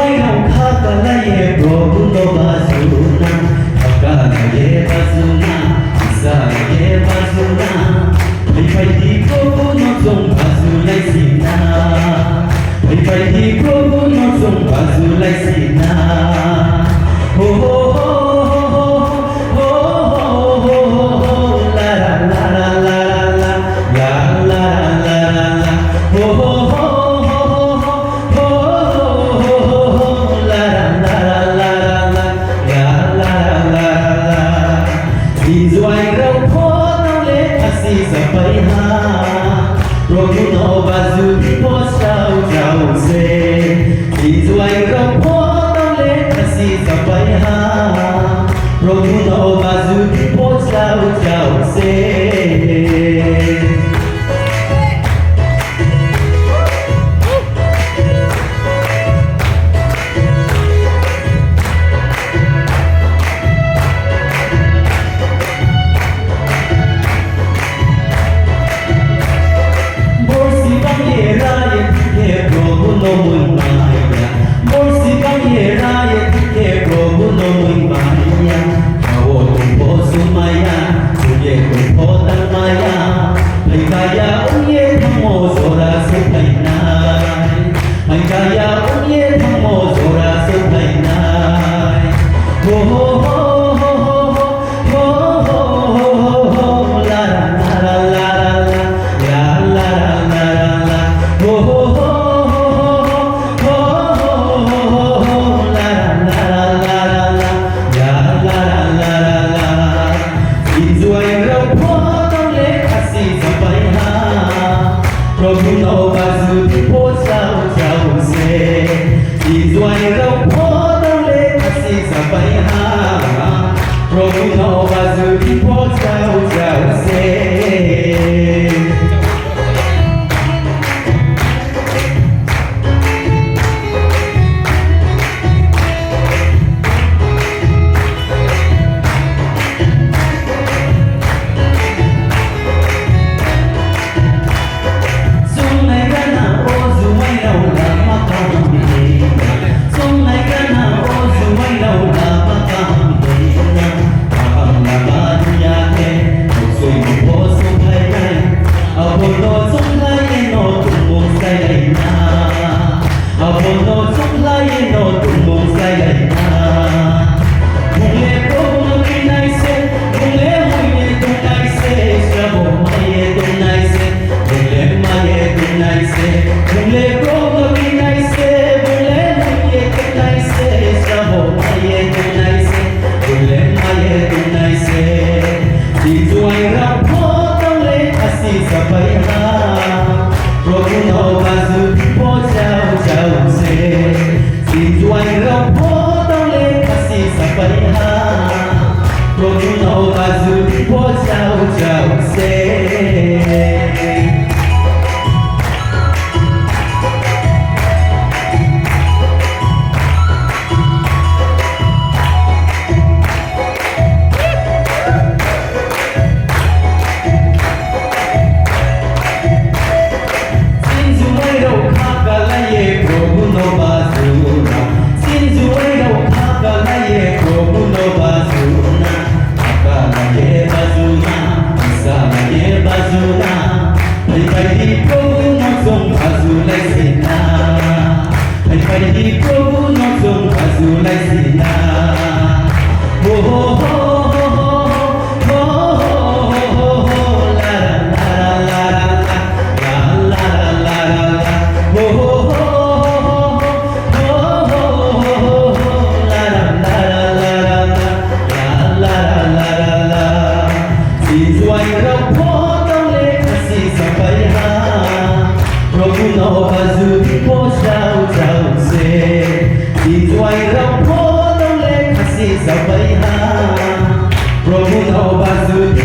Israel kakalaye Prabhu bazuna kakalaye bazuna Israel bazuna Pai di Prabhu no zong bazulai sina Pai di Prabhu no zong bazulai sina Oh oh oh oh oh la la la la la la la la la oh oh Prabhu no bazu po sao chao se Israel ro po le asi sabai ha Prabhu no bazu po sao chao se no muy maya, música y raya, que probo no muy maya, kawo tumpo sumaya, uye tumpo tamaya, ay kaya uye tamo zora supainay, ay kaya uye tamo zora supainay, oh oh oh oh oh oh oh la la la la la la la la oh oh Prabhu no bazu po sao chao se Israel po le asi sabai ha Prabhu no bazu po sao chao se Prabhu no bazu